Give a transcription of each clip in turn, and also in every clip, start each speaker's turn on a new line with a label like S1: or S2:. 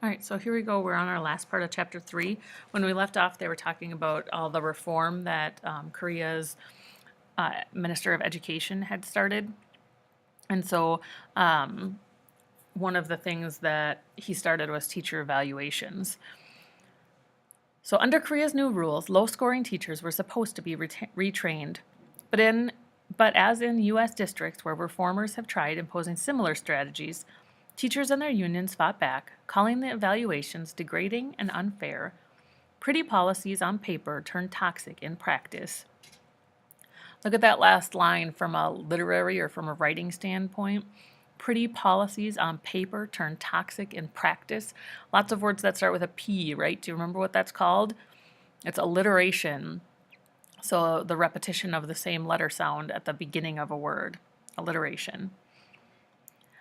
S1: All right, so here we go. We're on our last part of chapter 3. When we left off, they were talking about all the reform that Korea's Minister of Education had started. And so one of the things that he started was teacher evaluations. So under Korea's new rules, low-scoring teachers were supposed to be retrained. But as in U.S. districts where reformers have tried imposing similar strategies, teachers and their unions fought back, calling the evaluations degrading and unfair. Pretty policies on paper turned toxic in practice. Look at that last line from a literary or from a writing standpoint. Pretty policies on paper turn toxic in practice. Lots of words that start with a P, right? Do you remember what that's called? It's alliteration. So the repetition of the same letter sound at the beginning of a word. Alliteration.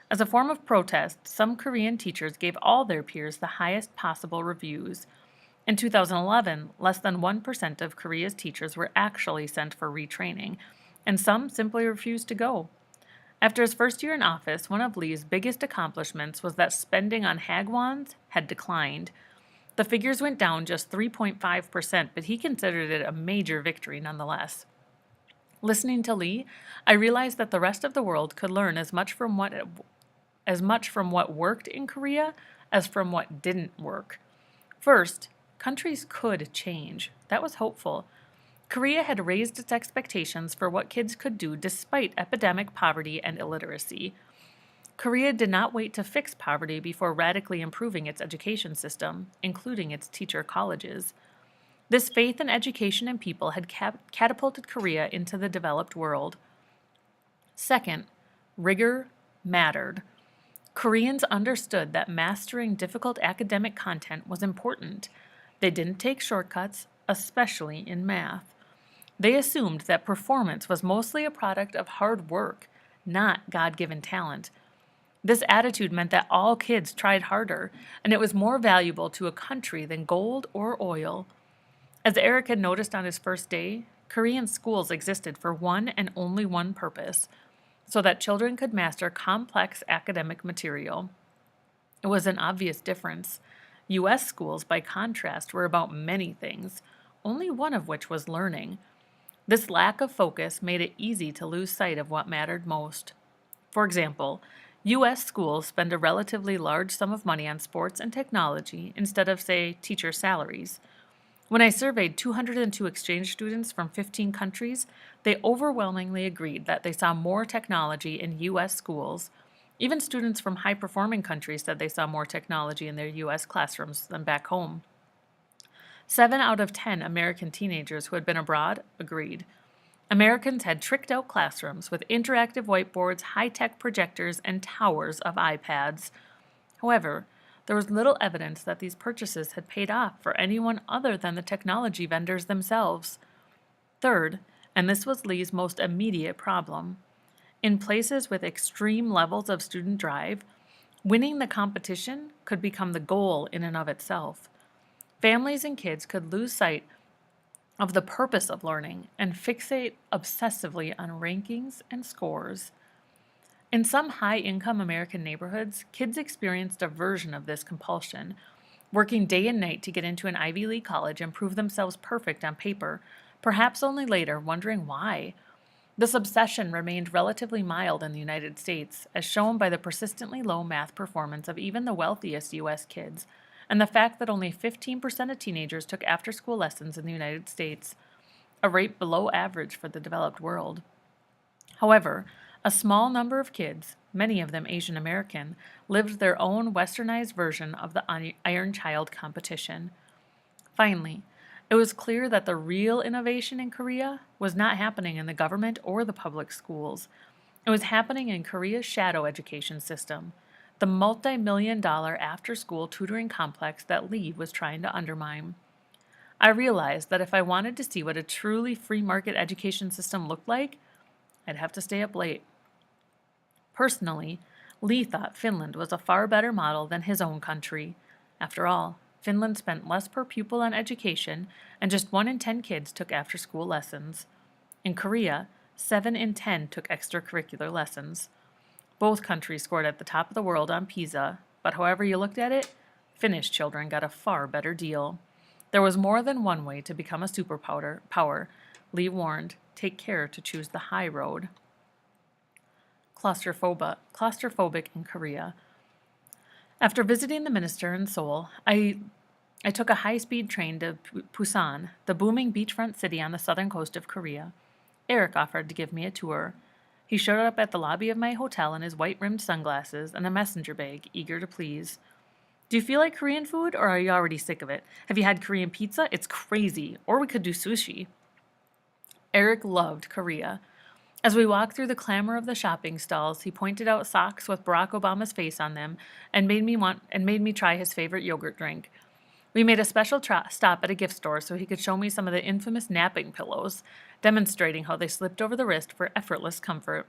S1: As a form of protest, some Korean teachers gave all their peers the highest possible reviews. In 2011, less than 1% of Korea's teachers were actually sent for retraining, and some simply refused to go. After his first year in office, one of Lee's biggest accomplishments was that spending on hagwons had declined. The figures went down just 3.5%, but he considered it a major victory nonetheless. Listening to Lee, I realized that the rest of the world could learn as much from what worked in Korea as from what didn't work. First, countries could change. That was hopeful. Korea had raised its expectations for what kids could do despite epidemic poverty and illiteracy. Korea did not wait to fix poverty before radically improving its education system, including its teacher colleges. This faith in education and people had catapulted Korea into the developed world. Second, rigor mattered. Koreans understood that mastering difficult academic content was important. They didn't take shortcuts, especially in math. They assumed that performance was mostly a product of hard work, not God-given talent. This attitude meant that all kids tried harder, and it was more valuable to a country than gold or oil. As Eric had noticed on his first day, Korean schools existed for one and only one purpose, so that children could master complex academic material. It was an obvious difference. U.S. schools, by contrast, were about many things, only one of which was learning. This lack of focus made it easy to lose sight of what mattered most. For example, U.S. schools spend a relatively large sum of money on sports and technology instead of, say, teacher salaries. When I surveyed 202 exchange students from 15 countries, they overwhelmingly agreed that they saw more technology in U.S. schools. Even students from high-performing countries said they saw more technology in their U.S. classrooms than back home. 7 out of 10 American teenagers who had been abroad agreed. Americans had tricked-out classrooms with interactive whiteboards, high-tech projectors, and towers of iPads. However, there was little evidence that these purchases had paid off for anyone other than the technology vendors themselves. Third, and this was Lee's most immediate problem, in places with extreme levels of student drive, winning the competition could become the goal in and of itself. Families and kids could lose sight of the purpose of learning and fixate obsessively on rankings and scores. In some high-income American neighborhoods, kids experienced a version of this compulsion, working day and night to get into an Ivy League college and prove themselves perfect on paper, perhaps only later wondering why. This obsession remained relatively mild in the United States, as shown by the persistently low math performance of even the wealthiest U.S. kids, and the fact that only 15% of teenagers took after-school lessons in the United States, a rate below average for the developed world. However, a small number of kids, many of them Asian American, lived their own westernized version of the Iron Child competition. Finally, it was clear that the real innovation in Korea was not happening in the government or the public schools. It was happening in Korea's shadow education system, the multi-million-dollar after-school tutoring complex that Lee was trying to undermine. I realized that if I wanted to see what a truly free market education system looked like, I'd have to stay up late. Personally, Lee thought Finland was a far better model than his own country. After all, Finland spent less per pupil on education, and just 1 in 10 kids took after-school lessons. In Korea, 7 in 10 took extracurricular lessons. Both countries scored at the top of the world on PISA, but however you looked at it, Finnish children got a far better deal. There was more than one way to become a superpower. Lee warned, take care to choose the high road. Claustrophobic in Korea. After visiting the minister in Seoul, I took a high-speed train to Busan, the booming beachfront city on the southern coast of Korea. Eric offered to give me a tour. He showed up at the lobby of my hotel in his white-rimmed sunglasses and a messenger bag, eager to please. Do you feel like Korean food, or are you already sick of it? Have you had Korean pizza? It's crazy. Or we could do sushi. Eric loved Korea. As we walked through the clamor of the shopping stalls, he pointed out socks with Barack Obama's face on them and made me try his favorite yogurt drink. We made a special stop at a gift store so he could show me some of the infamous napping pillows, demonstrating how they slipped over the wrist for effortless comfort.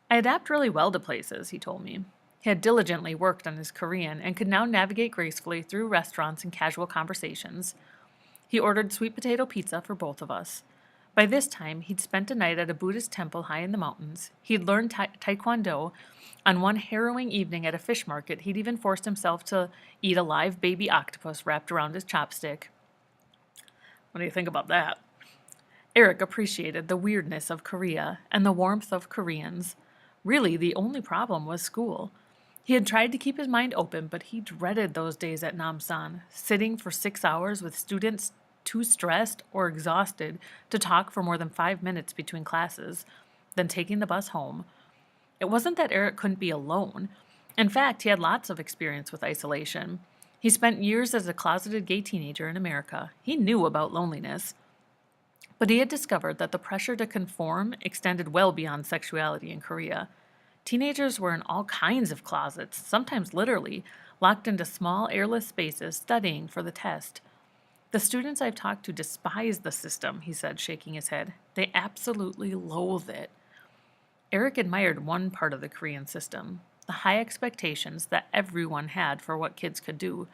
S1: I adapt really well to places, he told me. He had diligently worked on his Korean and could now navigate gracefully through restaurants and casual conversations. He ordered sweet potato pizza for both of us. By this time, he'd spent a night at a Buddhist temple high in the mountains. He'd learned taekwondo. On one harrowing evening at a fish market, he'd even forced himself to eat a live baby octopus wrapped around his chopstick. What do you think about that? Eric appreciated the weirdness of Korea and the warmth of Koreans. Really, the only problem was school. He had tried to keep his mind open, but he dreaded those days at Namsan, sitting for 6 hours with students too stressed or exhausted to talk for more than 5 minutes between classes, then taking the bus home. It wasn't that Eric couldn't be alone. In fact, he had lots of experience with isolation. He spent years as a closeted gay teenager in America. He knew about loneliness. But he had discovered that the pressure to conform extended well beyond sexuality in Korea. Teenagers were in all kinds of closets, sometimes literally, locked into small, airless spaces studying for the test. The students I've talked to despise the system, he said, shaking his head. They absolutely loathe it. Eric admired one part of the Korean system, the high expectations that everyone had for what kids could do.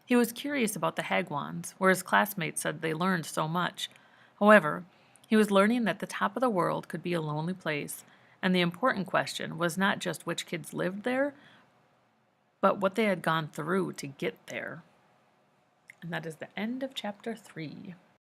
S1: He was curious about the Hagwons, where his classmates said they learned so much. However, he was learning that the top of the world could be a lonely place, and the important question was not just which kids lived there, but what they had gone through to get there. And that is the end of chapter 3.